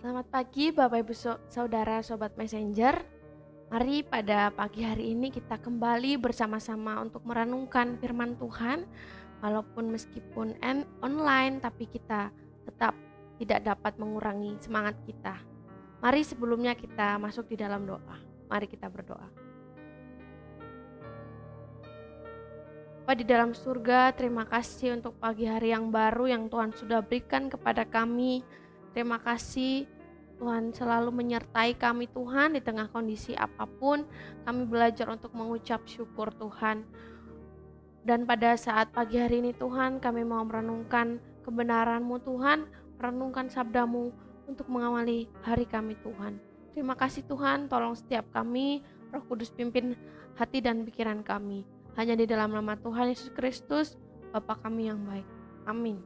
Selamat pagi Bapak Ibu Saudara Sobat Messenger. Mari pada pagi hari ini kita kembali bersama-sama untuk merenungkan firman Tuhan. Walaupun meskipun online tapi kita tetap tidak dapat mengurangi semangat kita. Mari sebelumnya kita masuk di dalam doa. Mari kita berdoa. Bapa di dalam surga, terima kasih untuk pagi hari yang baru yang Tuhan sudah berikan kepada kami. Terima kasih Tuhan selalu menyertai kami Tuhan di tengah kondisi apapun. Kami belajar untuk mengucap syukur Tuhan. Dan pada saat pagi hari ini Tuhan, kami mau merenungkan kebenaran-Mu Tuhan, merenungkan sabda-Mu untuk mengawali hari kami Tuhan. Terima kasih Tuhan, tolong setiap kami, Roh Kudus pimpin hati dan pikiran kami. Hanya di dalam nama Tuhan Yesus Kristus, Bapa kami yang baik. Amin.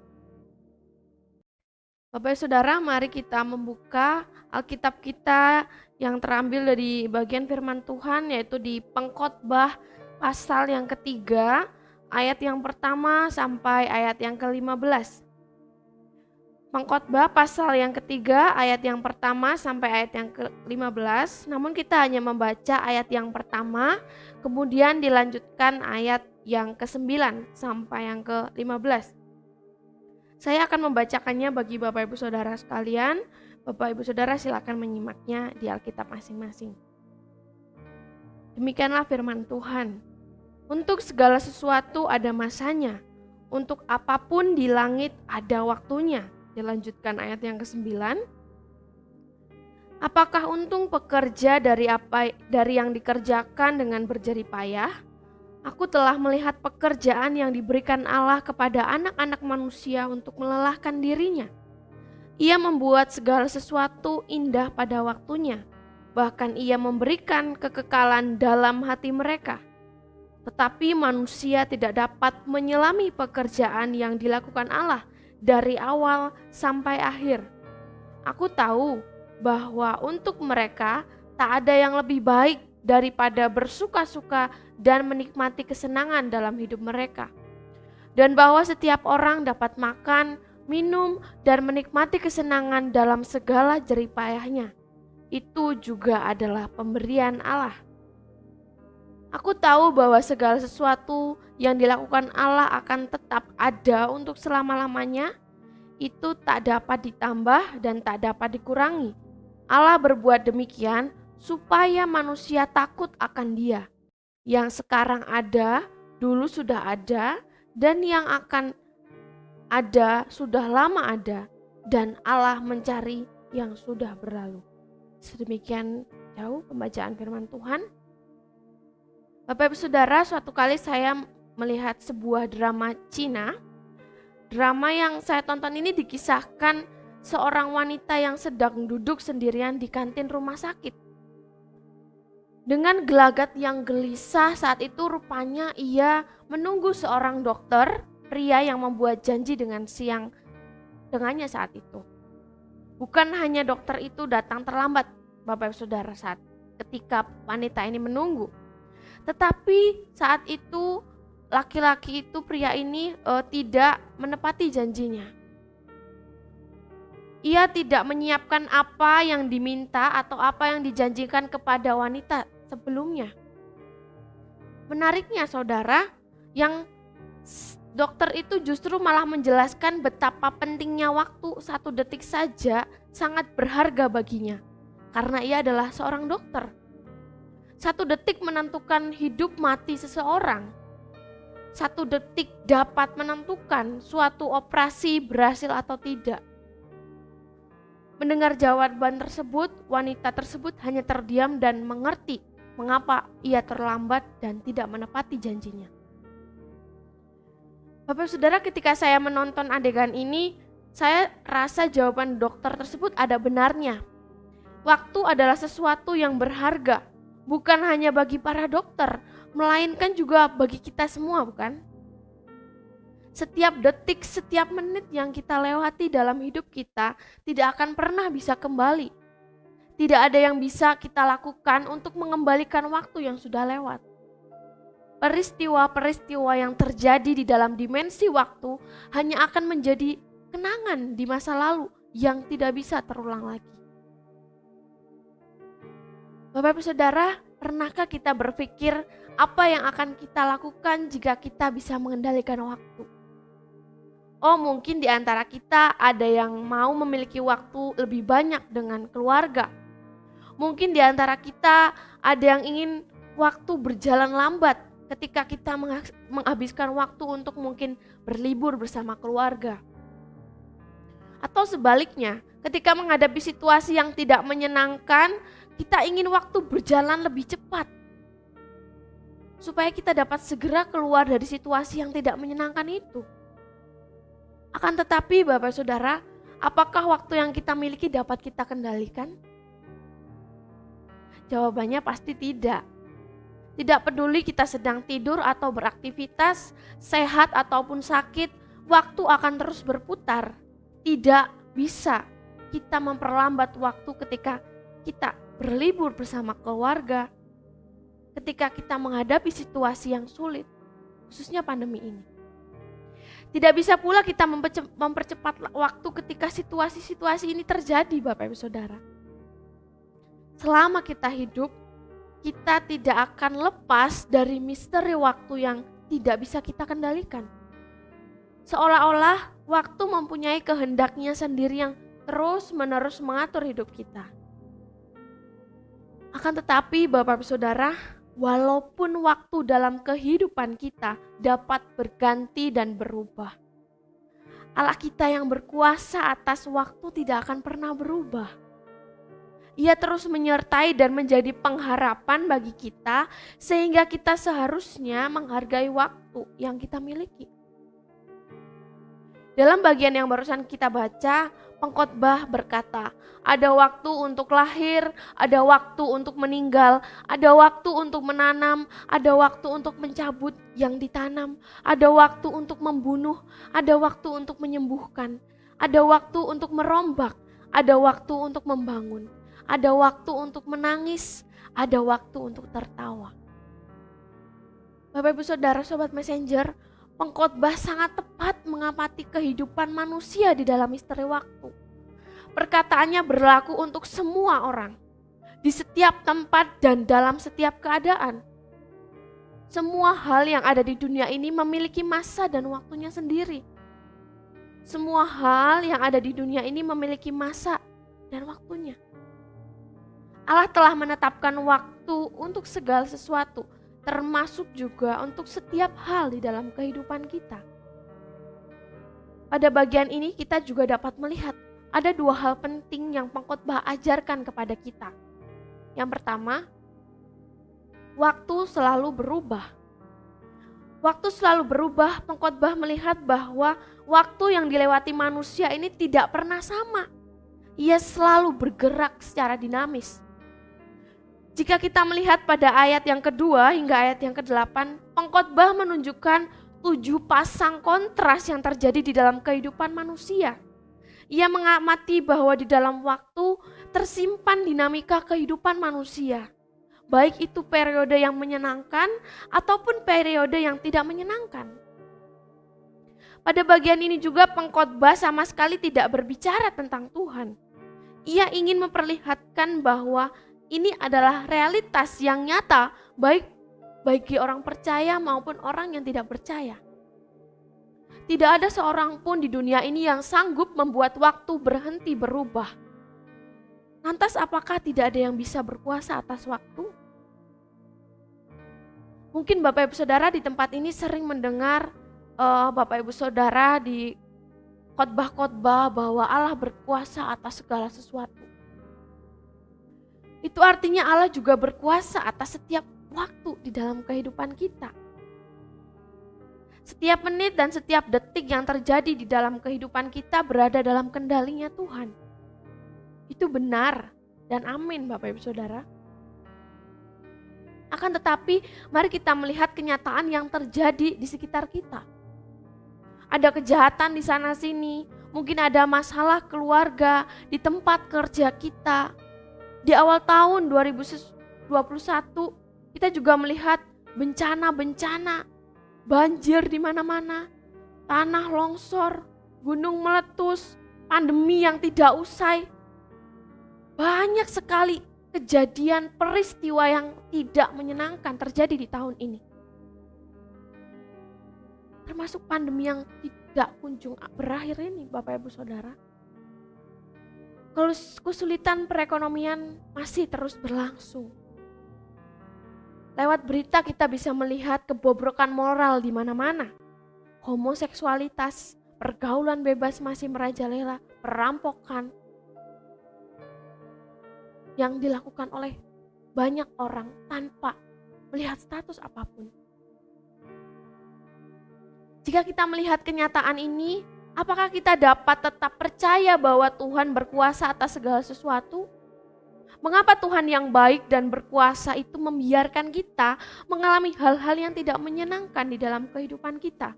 Bapak Saudara, mari kita membuka Alkitab kita yang terambil dari bagian firman Tuhan, yaitu di Pengkhotbah pasal yang ketiga, ayat yang pertama sampai ayat yang ke-15. Pengkhotbah pasal yang ketiga, ayat yang pertama sampai ayat yang ke-15. Namun kita hanya membaca ayat yang pertama, kemudian dilanjutkan ayat yang ke-9 sampai yang ke-15. Saya akan membacakannya bagi Bapak Ibu Saudara sekalian. Bapak Ibu Saudara silakan menyimaknya di Alkitab masing-masing. Demikianlah firman Tuhan. Untuk segala sesuatu ada masanya. Untuk apapun di langit ada waktunya. Dilanjutkan ayat yang ke-9. Apakah untung pekerja dari yang dikerjakan dengan berjerih payah? Aku telah melihat pekerjaan yang diberikan Allah kepada anak-anak manusia untuk melelahkan dirinya. Ia membuat segala sesuatu indah pada waktunya, bahkan ia memberikan kekekalan dalam hati mereka. Tetapi manusia tidak dapat menyelami pekerjaan yang dilakukan Allah dari awal sampai akhir. Aku tahu bahwa untuk mereka tak ada yang lebih baik daripada bersuka-suka dan menikmati kesenangan dalam hidup mereka. Dan bahwa setiap orang dapat makan, minum, dan menikmati kesenangan dalam segala jerih payahnya. Itu juga adalah pemberian Allah. Aku tahu bahwa segala sesuatu yang dilakukan Allah akan tetap ada untuk selama-lamanya. Itu tak dapat ditambah dan tak dapat dikurangi. Allah berbuat demikian supaya manusia takut akan Dia. Yang sekarang ada, dulu sudah ada, dan yang akan ada sudah lama ada, dan Allah mencari yang sudah berlalu. Sedemikian jauh pembacaan firman Tuhan. Bapak Ibu Saudara, suatu kali saya melihat sebuah drama Cina. Drama yang saya tonton ini dikisahkan seorang wanita yang sedang duduk sendirian di kantin rumah sakit. Dengan gelagat yang gelisah saat itu rupanya ia menunggu seorang dokter pria yang membuat janji dengan siang dengannya saat itu. Bukan hanya dokter itu datang terlambat, Bapak Ibu Saudara, saat ketika wanita ini menunggu. Tetapi saat itu laki-laki itu, pria ini tidak menepati janjinya. Ia tidak menyiapkan apa yang diminta atau apa yang dijanjikan kepada wanita sebelumnya. Menariknya saudara, yang dokter itu justru malah menjelaskan betapa pentingnya waktu 1 detik saja sangat berharga baginya. Karena ia adalah seorang dokter. 1 detik menentukan hidup mati seseorang. 1 detik dapat menentukan suatu operasi berhasil atau tidak. Mendengar jawaban tersebut, wanita tersebut hanya terdiam dan mengerti mengapa ia terlambat dan tidak menepati janjinya. Bapak Saudara, ketika saya menonton adegan ini, saya rasa jawaban dokter tersebut ada benarnya. Waktu adalah sesuatu yang berharga, bukan hanya bagi para dokter, melainkan juga bagi kita semua, bukan? Setiap detik, setiap menit yang kita lewati dalam hidup kita tidak akan pernah bisa kembali. Tidak ada yang bisa kita lakukan untuk mengembalikan waktu yang sudah lewat. Peristiwa-peristiwa yang terjadi di dalam dimensi waktu hanya akan menjadi kenangan di masa lalu yang tidak bisa terulang lagi. Bapak Ibu Saudara, pernahkah kita berpikir apa yang akan kita lakukan jika kita bisa mengendalikan waktu? Oh, mungkin di antara kita ada yang mau memiliki waktu lebih banyak dengan keluarga. Mungkin di antara kita ada yang ingin waktu berjalan lambat ketika kita menghabiskan waktu untuk mungkin berlibur bersama keluarga. Atau sebaliknya, ketika menghadapi situasi yang tidak menyenangkan, kita ingin waktu berjalan lebih cepat supaya kita dapat segera keluar dari situasi yang tidak menyenangkan itu. Akan tetapi Bapak Saudara, apakah waktu yang kita miliki dapat kita kendalikan? Jawabannya pasti tidak. Tidak peduli kita sedang tidur atau beraktivitas, sehat ataupun sakit, waktu akan terus berputar. Tidak bisa kita memperlambat waktu ketika kita berlibur bersama keluarga, ketika kita menghadapi situasi yang sulit, khususnya pandemi ini. Tidak bisa pula kita mempercepat waktu ketika situasi-situasi ini terjadi, Bapak Ibu Saudara. Selama kita hidup, kita tidak akan lepas dari misteri waktu yang tidak bisa kita kendalikan. Seolah-olah waktu mempunyai kehendaknya sendiri yang terus-menerus mengatur hidup kita. Akan tetapi Bapak Ibu Saudara, walaupun waktu dalam kehidupan kita dapat berganti dan berubah, Allah kita yang berkuasa atas waktu tidak akan pernah berubah. Ia terus menyertai dan menjadi pengharapan bagi kita sehingga kita seharusnya menghargai waktu yang kita miliki. Dalam bagian yang barusan kita baca, pengkhotbah berkata, ada waktu untuk lahir, ada waktu untuk meninggal, ada waktu untuk menanam, ada waktu untuk mencabut yang ditanam, ada waktu untuk membunuh, ada waktu untuk menyembuhkan, ada waktu untuk merombak, ada waktu untuk membangun, ada waktu untuk menangis, ada waktu untuk tertawa. Bapak Ibu Saudara, Sobat Messenger, pengkhotbah sangat tepat mengamati kehidupan manusia di dalam misteri waktu. Perkataannya berlaku untuk semua orang, di setiap tempat dan dalam setiap keadaan. Semua hal yang ada di dunia ini memiliki masa dan waktunya sendiri. Semua hal yang ada di dunia ini memiliki masa dan waktunya. Allah telah menetapkan waktu untuk segala sesuatu, termasuk juga untuk setiap hal di dalam kehidupan kita. Pada bagian ini kita juga dapat melihat ada dua hal penting yang pengkhotbah ajarkan kepada kita. Yang pertama, waktu selalu berubah. Waktu selalu berubah, pengkhotbah melihat bahwa waktu yang dilewati manusia ini tidak pernah sama. Ia selalu bergerak secara dinamis. Jika kita melihat pada ayat yang kedua hingga ayat yang ke-8, pengkhotbah menunjukkan 7 pasang kontras yang terjadi di dalam kehidupan manusia. Ia mengamati bahwa di dalam waktu tersimpan dinamika kehidupan manusia, baik itu periode yang menyenangkan ataupun periode yang tidak menyenangkan. Pada bagian ini juga pengkhotbah sama sekali tidak berbicara tentang Tuhan. Ia ingin memperlihatkan bahwa ini adalah realitas yang nyata baik bagi orang percaya maupun orang yang tidak percaya. Tidak ada seorang pun di dunia ini yang sanggup membuat waktu berhenti berubah. Lantas apakah tidak ada yang bisa berkuasa atas waktu? Mungkin Bapak Ibu Saudara di tempat ini sering mendengar Bapak Ibu Saudara di khotbah-khotbah bahwa Allah berkuasa atas segala sesuatu. Itu artinya Allah juga berkuasa atas setiap waktu di dalam kehidupan kita. Setiap menit dan setiap detik yang terjadi di dalam kehidupan kita berada dalam kendalinya Tuhan. Itu benar dan amin Bapak Ibu Saudara. Akan tetapi mari kita melihat kenyataan yang terjadi di sekitar kita. Ada kejahatan di sana sini, mungkin ada masalah keluarga, di tempat kerja kita. Di awal tahun 2021 kita juga melihat bencana-bencana, banjir di mana-mana, tanah longsor, gunung meletus, pandemi yang tidak usai. Banyak sekali kejadian peristiwa yang tidak menyenangkan terjadi di tahun ini. Termasuk pandemi yang tidak kunjung berakhir ini, Bapak Ibu Saudara. Kesulitan perekonomian masih terus berlangsung. Lewat berita kita bisa melihat kebobrokan moral di mana-mana. Homoseksualitas, pergaulan bebas masih merajalela, perampokan yang dilakukan oleh banyak orang tanpa melihat status apapun. Jika kita melihat kenyataan ini, apakah kita dapat tetap percaya bahwa Tuhan berkuasa atas segala sesuatu? Mengapa Tuhan yang baik dan berkuasa itu membiarkan kita mengalami hal-hal yang tidak menyenangkan di dalam kehidupan kita?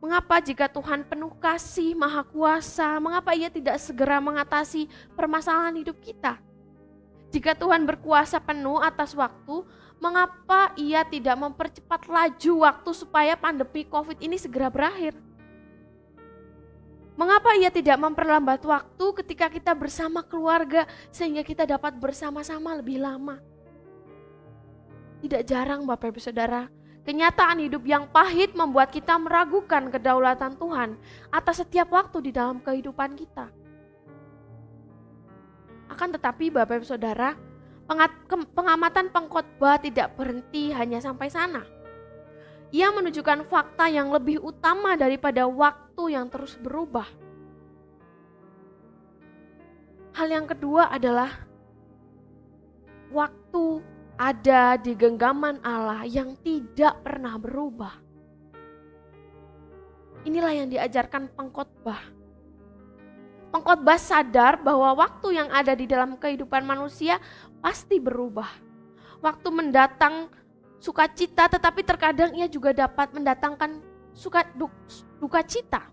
Mengapa jika Tuhan penuh kasih, maha kuasa, mengapa Ia tidak segera mengatasi permasalahan hidup kita? Jika Tuhan berkuasa penuh atas waktu, mengapa Ia tidak mempercepat laju waktu supaya pandemi COVID ini segera berakhir? Mengapa Ia tidak memperlambat waktu ketika kita bersama keluarga sehingga kita dapat bersama-sama lebih lama? Tidak jarang Bapak Ibu Saudara, kenyataan hidup yang pahit membuat kita meragukan kedaulatan Tuhan atas setiap waktu di dalam kehidupan kita. Akan tetapi Bapak Ibu Saudara, pengamatan pengkhotbah tidak berhenti hanya sampai sana. Ia menunjukkan fakta yang lebih utama daripada waktu yang terus berubah. Hal yang kedua adalah waktu ada di genggaman Allah yang tidak pernah berubah. Inilah yang diajarkan pengkhotbah. Pengkhotbah sadar bahwa waktu yang ada di dalam kehidupan manusia pasti berubah. Waktu mendatang sukacita, tetapi terkadang ia juga dapat mendatangkan duka cita.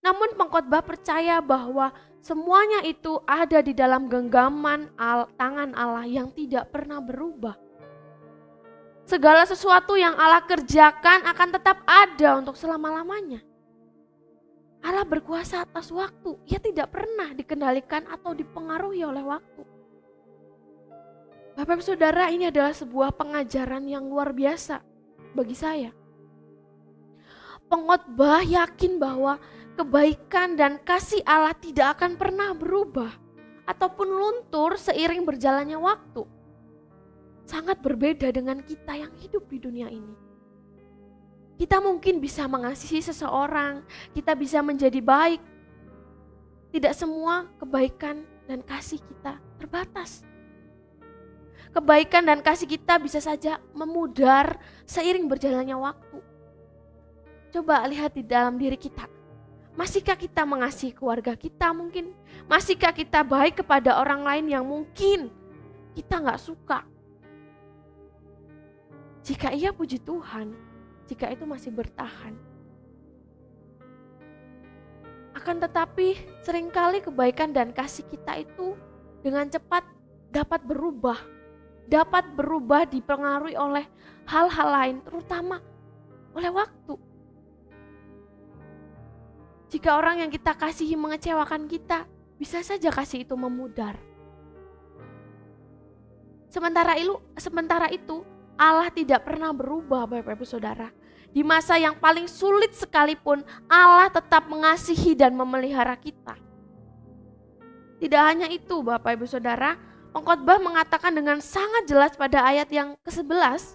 Namun pengkhotbah percaya bahwa semuanya itu ada di dalam genggaman tangan Allah yang tidak pernah berubah. Segala sesuatu yang Allah kerjakan akan tetap ada untuk selama-lamanya. Allah berkuasa atas waktu, Ia tidak pernah dikendalikan atau dipengaruhi oleh waktu. Bapak Ibu Saudara, ini adalah sebuah pengajaran yang luar biasa bagi saya. Pengkhotbah yakin bahwa kebaikan dan kasih Allah tidak akan pernah berubah ataupun luntur seiring berjalannya waktu. Sangat berbeda dengan kita yang hidup di dunia ini. Kita mungkin bisa mengasihi seseorang, kita bisa menjadi baik. Tidak semua kebaikan dan kasih kita terbatas. Kebaikan dan kasih kita bisa saja memudar seiring berjalannya waktu. Coba lihat di dalam diri kita. Masihkah kita mengasihi keluarga kita mungkin? Masihkah kita baik kepada orang lain yang mungkin kita gak suka? Jika iya, puji Tuhan, jika itu masih bertahan. Akan tetapi seringkali kebaikan dan kasih kita itu dengan cepat dapat berubah dipengaruhi oleh hal-hal lain, terutama oleh waktu. Jika orang yang kita kasihi mengecewakan kita, bisa saja kasih itu memudar. Sementara itu, Allah tidak pernah berubah, Bapak Ibu Saudara. Di masa yang paling sulit sekalipun, Allah tetap mengasihi dan memelihara kita. Tidak hanya itu, Bapak Ibu Saudara, pengkhotbah mengatakan dengan sangat jelas pada ayat yang ke-11,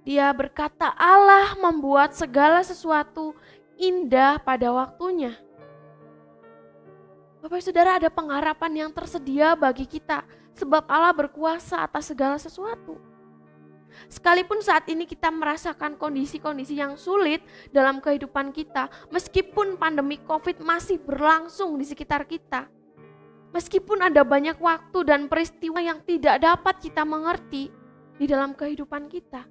dia berkata, Allah membuat segala sesuatu indah pada waktunya. Bapak Ibu Saudara, ada pengharapan yang tersedia bagi kita sebab Allah berkuasa atas segala sesuatu. Sekalipun saat ini kita merasakan kondisi-kondisi yang sulit dalam kehidupan kita, meskipun pandemi COVID masih berlangsung di sekitar kita, meskipun ada banyak waktu dan peristiwa yang tidak dapat kita mengerti di dalam kehidupan kita,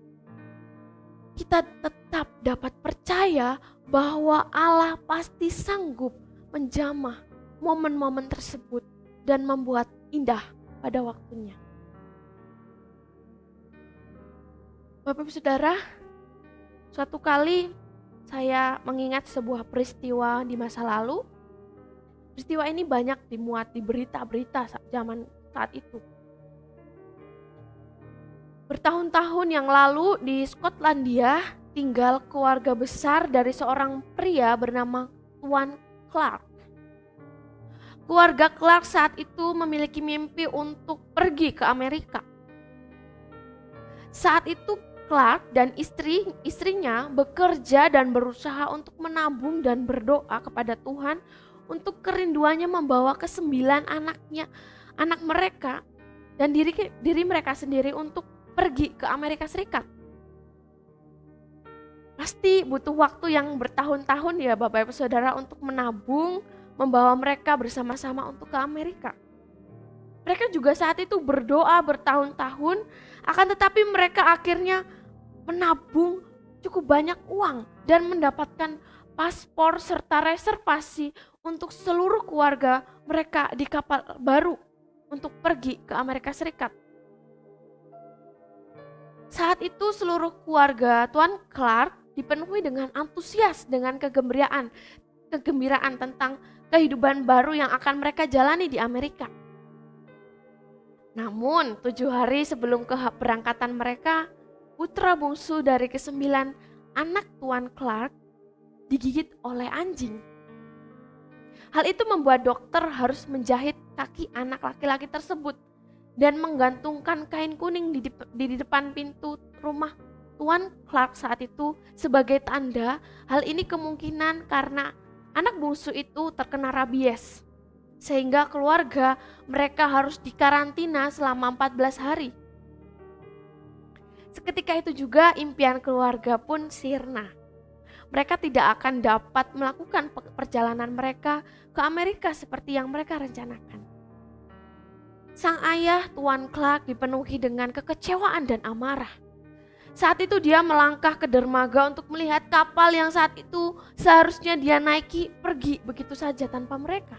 kita tetap dapat percaya bahwa Allah pasti sanggup menjamah momen-momen tersebut dan membuat indah pada waktunya. Bapak Ibu Saudara, suatu kali saya mengingat sebuah peristiwa di masa lalu. Peristiwa ini banyak dimuat di berita-berita zaman saat itu. Bertahun-tahun yang lalu di Skotlandia tinggal keluarga besar dari seorang pria bernama Tuan Clark. Keluarga Clark saat itu memiliki mimpi untuk pergi ke Amerika. Saat itu Clark dan istrinya bekerja dan berusaha untuk menabung dan berdoa kepada Tuhan untuk kerinduannya membawa ke-9 anak mereka dan diri mereka sendiri untuk pergi ke Amerika Serikat. Pasti butuh waktu yang bertahun-tahun ya Bapak Ibu Saudara untuk menabung, membawa mereka bersama-sama untuk ke Amerika. Mereka juga saat itu berdoa bertahun-tahun, akan tetapi mereka akhirnya menabung cukup banyak uang dan mendapatkan paspor serta reservasi untuk seluruh keluarga mereka di kapal baru untuk pergi ke Amerika Serikat. Saat itu seluruh keluarga Tuan Clark dipenuhi dengan antusias, dengan kegembiraan tentang kehidupan baru yang akan mereka jalani di Amerika. Namun 7 hari sebelum keberangkatan mereka, putra bungsu dari ke-9 anak Tuan Clark digigit oleh anjing. Hal itu membuat dokter harus menjahit kaki anak laki-laki tersebut dan menggantungkan kain kuning di depan pintu rumah Tuan Clark saat itu sebagai tanda hal ini kemungkinan karena anak bungsu itu terkena rabies. Sehingga keluarga mereka harus dikarantina selama 14 hari. Seketika itu juga impian keluarga pun sirna. Mereka tidak akan dapat melakukan perjalanan mereka ke Amerika seperti yang mereka rencanakan. Sang ayah Tuan Clark dipenuhi dengan kekecewaan dan amarah. Saat itu dia melangkah ke dermaga untuk melihat kapal yang saat itu seharusnya dia naiki pergi begitu saja tanpa mereka.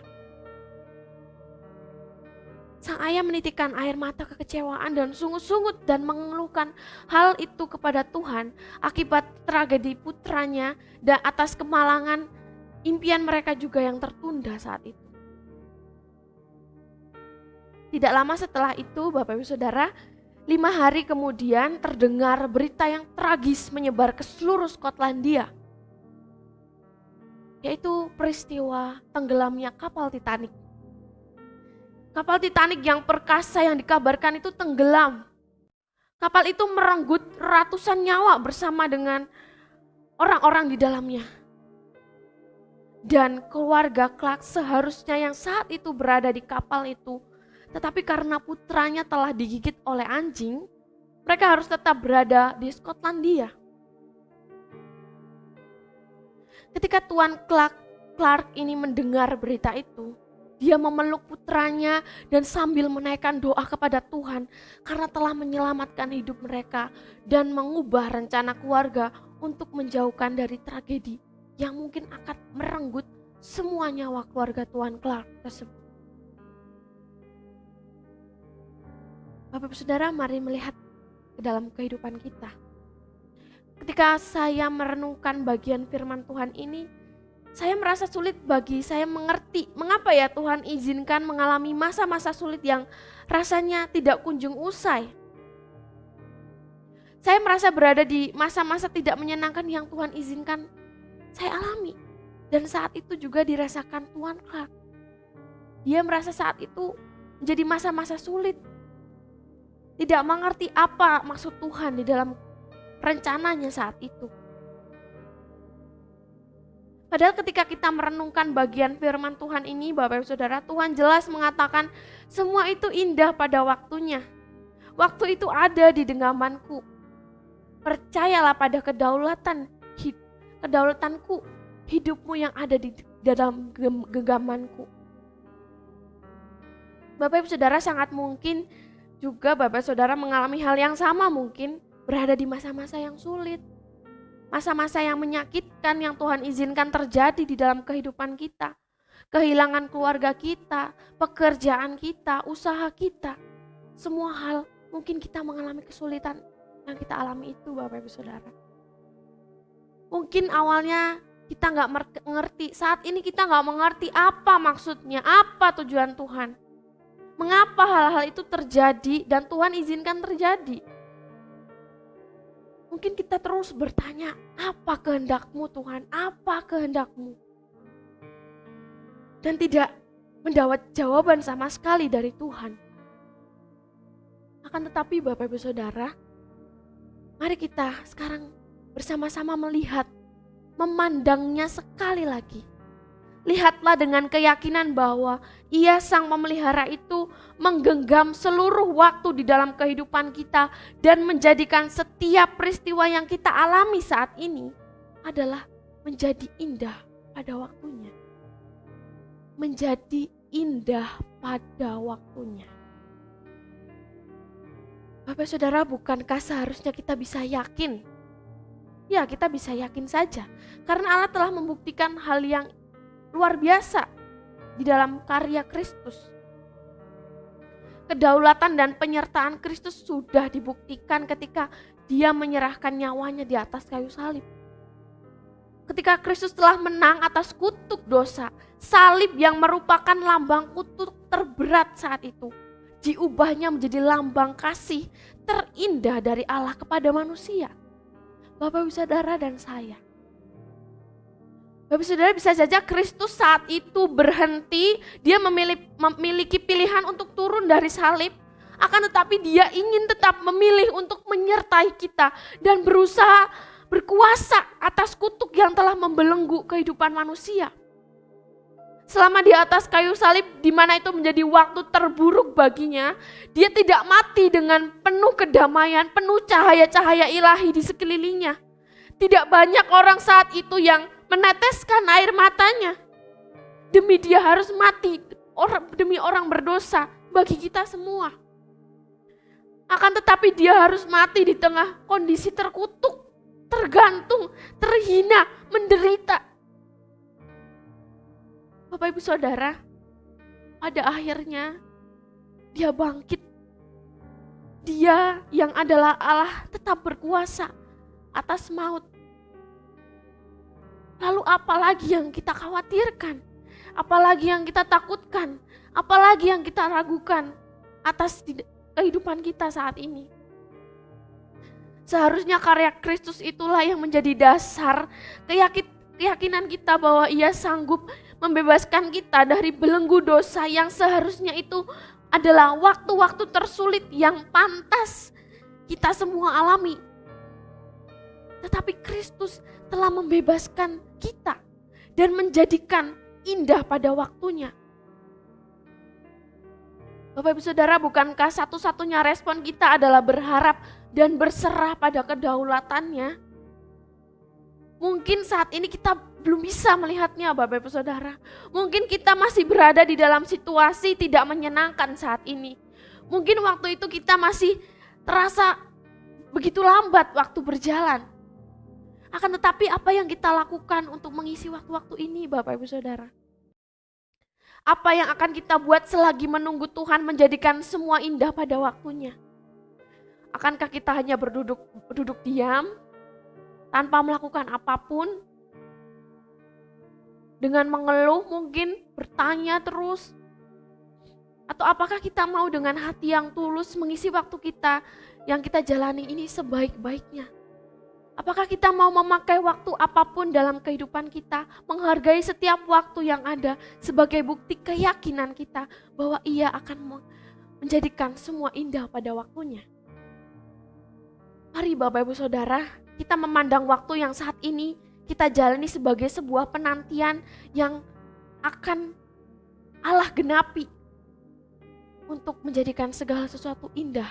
Sang ayah menitikkan air mata kekecewaan dan sungut-sungut dan mengeluhkan hal itu kepada Tuhan akibat tragedi putranya dan atas kemalangan impian mereka juga yang tertunda saat itu. Tidak lama setelah itu Bapak Ibu Saudara, 5 hari kemudian terdengar berita yang tragis menyebar ke seluruh Skotlandia. Yaitu peristiwa tenggelamnya kapal Titanic. Kapal Titanic yang perkasa yang dikabarkan itu tenggelam. Kapal itu merenggut ratusan nyawa bersama dengan orang-orang di dalamnya. Dan keluarga Clark seharusnya yang saat itu berada di kapal itu, tetapi karena putranya telah digigit oleh anjing, mereka harus tetap berada di Skotlandia. Ketika Tuan Clark ini mendengar berita itu, dia memeluk putranya dan sambil menaikkan doa kepada Tuhan karena telah menyelamatkan hidup mereka dan mengubah rencana keluarga untuk menjauhkan dari tragedi yang mungkin akan merenggut semua nyawa keluarga Tuan Clark tersebut. Bapak Ibu Saudara, mari melihat ke dalam kehidupan kita. Ketika saya merenungkan bagian firman Tuhan ini, saya merasa sulit bagi saya mengerti mengapa ya Tuhan izinkan mengalami masa-masa sulit yang rasanya tidak kunjung usai. Saya merasa berada di masa-masa tidak menyenangkan yang Tuhan izinkan saya alami. Dan saat itu juga dirasakan Tuan Clark. Dia merasa saat itu menjadi masa-masa sulit. Tidak mengerti apa maksud Tuhan di dalam rencananya saat itu. Padahal ketika kita merenungkan bagian firman Tuhan ini, Bapak Ibu Saudara, Tuhan jelas mengatakan semua itu indah pada waktunya. Waktu itu ada di genggamanku. Percayalah pada kedaulatanku, hidupmu yang ada di dalam genggamanku. Bapak Ibu Saudara, sangat mungkin juga Bapak Saudara mengalami hal yang sama, mungkin berada di masa-masa yang sulit. Masa-masa yang menyakitkan yang Tuhan izinkan terjadi di dalam kehidupan kita. Kehilangan keluarga kita, pekerjaan kita, usaha kita. Semua hal mungkin kita mengalami kesulitan yang kita alami itu Bapak Ibu Saudara. Mungkin awalnya Kita nggak mengerti, saat ini kita nggak mengerti apa maksudnya, apa tujuan Tuhan. Mengapa hal-hal itu terjadi dan Tuhan izinkan terjadi. Mungkin kita terus bertanya, apa kehendak-Mu Tuhan, apa kehendak-Mu? Dan tidak mendapat jawaban sama sekali dari Tuhan. Akan tetapi Bapak Ibu Saudara, mari kita sekarang bersama-sama melihat, memandangnya sekali lagi. Lihatlah dengan keyakinan bahwa Ia Sang Pemelihara itu menggenggam seluruh waktu di dalam kehidupan kita dan menjadikan setiap peristiwa yang kita alami saat ini adalah menjadi indah pada waktunya. Menjadi indah pada waktunya. Bapak Saudara, bukankah seharusnya kita bisa yakin? Ya, kita bisa yakin saja. Karena Allah telah membuktikan hal yang luar biasa di dalam karya Kristus. Kedaulatan dan penyertaan Kristus sudah dibuktikan ketika Dia menyerahkan nyawanya di atas kayu salib. Ketika Kristus telah menang atas kutuk dosa, salib yang merupakan lambang kutuk terberat saat itu, diubahnya menjadi lambang kasih terindah dari Allah kepada manusia. Bapak Ibu Saudara dan saya. Bapak Ibu Saudara, bisa saja Kristus saat itu berhenti, Dia memiliki pilihan untuk turun dari salib, akan tetapi Dia ingin tetap memilih untuk menyertai kita dan berusaha berkuasa atas kutuk yang telah membelenggu kehidupan manusia. Selama di atas kayu salib, di mana itu menjadi waktu terburuk baginya, Dia tidak mati dengan penuh kedamaian, penuh cahaya-cahaya ilahi di sekelilingnya. Tidak banyak orang saat itu yang meneteskan air matanya demi Dia harus mati demi orang berdosa bagi kita semua. Akan tetapi Dia harus mati di tengah kondisi terkutuk, tergantung, terhina, menderita. Bapak Ibu Saudara, pada akhirnya Dia bangkit. Dia yang adalah Allah tetap berkuasa atas maut. Lalu apalagi yang kita khawatirkan? Apalagi yang kita takutkan? Apalagi yang kita ragukan atas kehidupan kita saat ini? Seharusnya karya Kristus itulah yang menjadi dasar keyakinan kita bahwa Ia sanggup membebaskan kita dari belenggu dosa yang seharusnya itu adalah waktu-waktu tersulit yang pantas kita semua alami. Tetapi Kristus telah membebaskan kita dan menjadikan indah pada waktunya. Bapak Ibu Saudara, bukankah satu-satunya respon kita adalah berharap dan berserah pada kedaulatannya? Mungkin saat ini kita belum bisa melihatnya Bapak Ibu Saudara. Mungkin kita masih berada di dalam situasi tidak menyenangkan saat ini. Mungkin waktu itu kita masih terasa begitu lambat waktu berjalan. Akan tetapi apa yang kita lakukan untuk mengisi waktu-waktu ini Bapak Ibu Saudara? Apa yang akan kita buat selagi menunggu Tuhan menjadikan semua indah pada waktunya? Akankah kita hanya duduk diam tanpa melakukan apapun? Dengan mengeluh mungkin, bertanya terus? Atau apakah kita mau dengan hati yang tulus mengisi waktu kita yang kita jalani ini sebaik-baiknya? Apakah kita mau memakai waktu apapun dalam kehidupan kita, menghargai setiap waktu yang ada sebagai bukti keyakinan kita bahwa Ia akan menjadikan semua indah pada waktunya? Mari Bapak Ibu Saudara, kita memandang waktu yang saat ini kita jalani sebagai sebuah penantian yang akan Allah genapi untuk menjadikan segala sesuatu indah.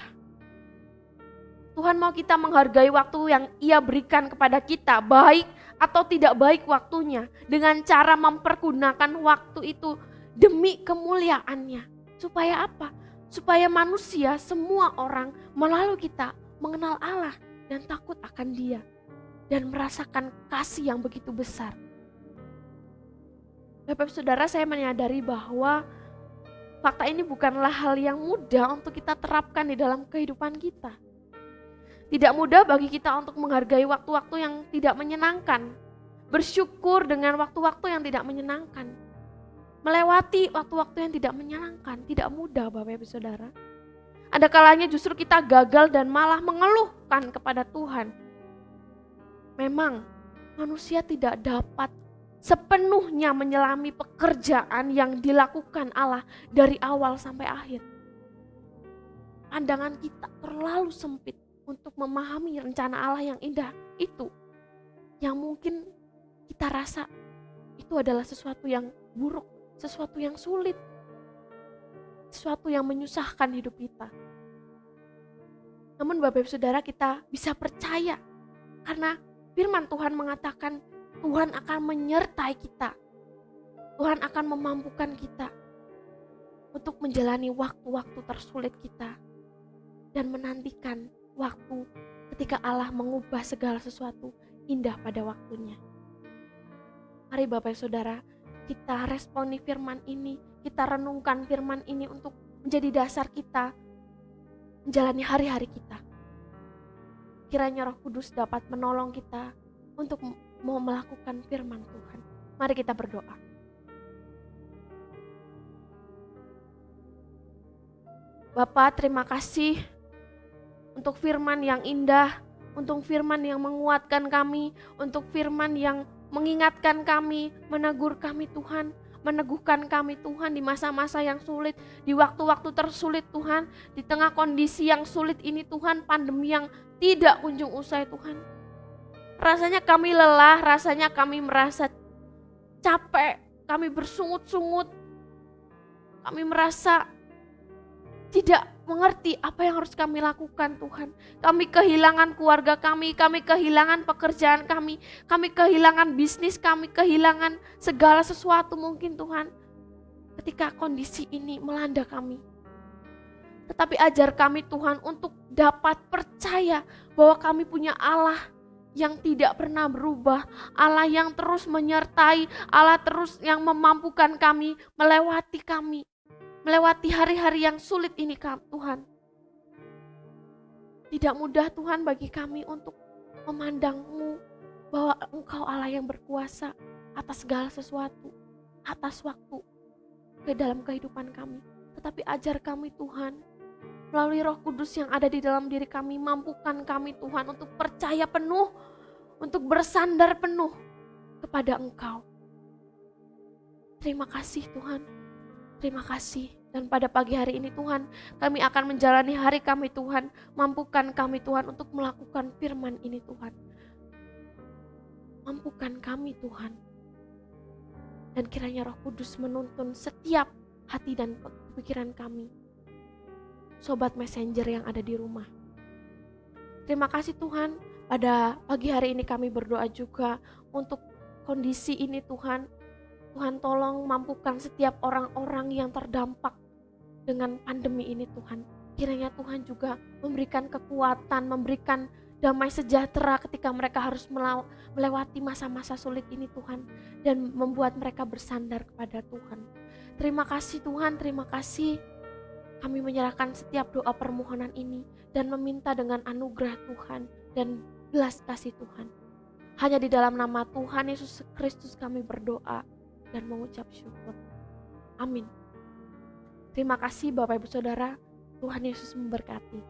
Tuhan mau kita menghargai waktu yang Ia berikan kepada kita, baik atau tidak baik waktunya, dengan cara mempergunakan waktu itu demi kemuliaan-Nya. Supaya apa? Supaya manusia, semua orang melalui kita mengenal Allah dan takut akan Dia dan merasakan kasih yang begitu besar. Bapak Saudara, saya menyadari bahwa fakta ini bukanlah hal yang mudah untuk kita terapkan di dalam kehidupan kita. Tidak mudah bagi kita untuk menghargai waktu-waktu yang tidak menyenangkan. bersyukur dengan waktu-waktu yang tidak menyenangkan. Melewati waktu-waktu yang tidak menyenangkan, tidak mudah Bapak Ibu Saudara. Ada kalanya justru kita gagal dan malah mengeluhkan kepada Tuhan. Memang manusia tidak dapat sepenuhnya menyelami pekerjaan yang dilakukan Allah dari awal sampai akhir. Pandangan kita terlalu sempit untuk memahami rencana Allah yang indah itu, yang mungkin kita rasa itu adalah sesuatu yang buruk, sesuatu yang sulit, sesuatu yang menyusahkan hidup kita. Namun Bapak Ibu Saudara, kita bisa percaya karena firman Tuhan mengatakan Tuhan akan menyertai kita. Tuhan akan memampukan kita untuk menjalani waktu-waktu tersulit kita dan menantikan waktu ketika Allah mengubah segala sesuatu indah pada waktunya. Mari Bapak Saudara, kita responi firman ini, kita renungkan firman ini untuk menjadi dasar kita menjalani hari-hari kita. Kiranya Roh Kudus dapat menolong kita untuk mau melakukan firman Tuhan. Mari kita berdoa. Bapa, terima kasih untuk firman yang indah, untuk firman yang menguatkan kami, untuk firman yang mengingatkan kami, menegur kami Tuhan, meneguhkan kami Tuhan di masa-masa yang sulit, di waktu-waktu tersulit Tuhan, di tengah kondisi yang sulit ini Tuhan, pandemi yang tidak kunjung usai Tuhan. Rasanya kami lelah, rasanya kami merasa capek, kami bersungut-sungut, kami merasa tidak mengerti apa yang harus kami lakukan Tuhan. Kami kehilangan keluarga kami kehilangan pekerjaan kami kehilangan bisnis kami, kehilangan segala sesuatu mungkin Tuhan. Ketika kondisi ini melanda kami. Tetapi ajar kami Tuhan untuk dapat percaya bahwa kami punya Allah yang tidak pernah berubah, Allah yang terus menyertai, Allah terus yang memampukan kami, melewati hari-hari yang sulit ini Tuhan. Tidak mudah Tuhan bagi kami untuk memandang-Mu bahwa Engkau Allah yang berkuasa atas segala sesuatu, atas waktu ke dalam kehidupan kami. Tetapi ajar kami Tuhan, melalui Roh Kudus yang ada di dalam diri kami, mampukan kami Tuhan untuk percaya penuh, untuk bersandar penuh kepada Engkau. Terima kasih Tuhan. Terima kasih, dan pada pagi hari ini Tuhan, kami akan menjalani hari kami Tuhan, mampukan kami Tuhan untuk melakukan firman ini Tuhan. Mampukan kami Tuhan, dan kiranya Roh Kudus menuntun setiap hati dan pikiran kami, Sobat Messenger yang ada di rumah. Terima kasih Tuhan, pada pagi hari ini kami berdoa juga untuk kondisi ini Tuhan. Tuhan tolong mampukan setiap orang-orang yang terdampak dengan pandemi ini Tuhan. Kiranya Tuhan juga memberikan kekuatan, memberikan damai sejahtera ketika mereka harus melewati masa-masa sulit ini Tuhan. Dan membuat mereka bersandar kepada Tuhan. Terima kasih Tuhan, terima kasih. Kami menyerahkan setiap doa permohonan ini dan meminta dengan anugerah Tuhan dan belas kasih Tuhan. Hanya di dalam nama Tuhan Yesus Kristus kami berdoa dan mengucap syukur. Amin. Terima kasih Bapak Ibu Saudara, Tuhan Yesus memberkati.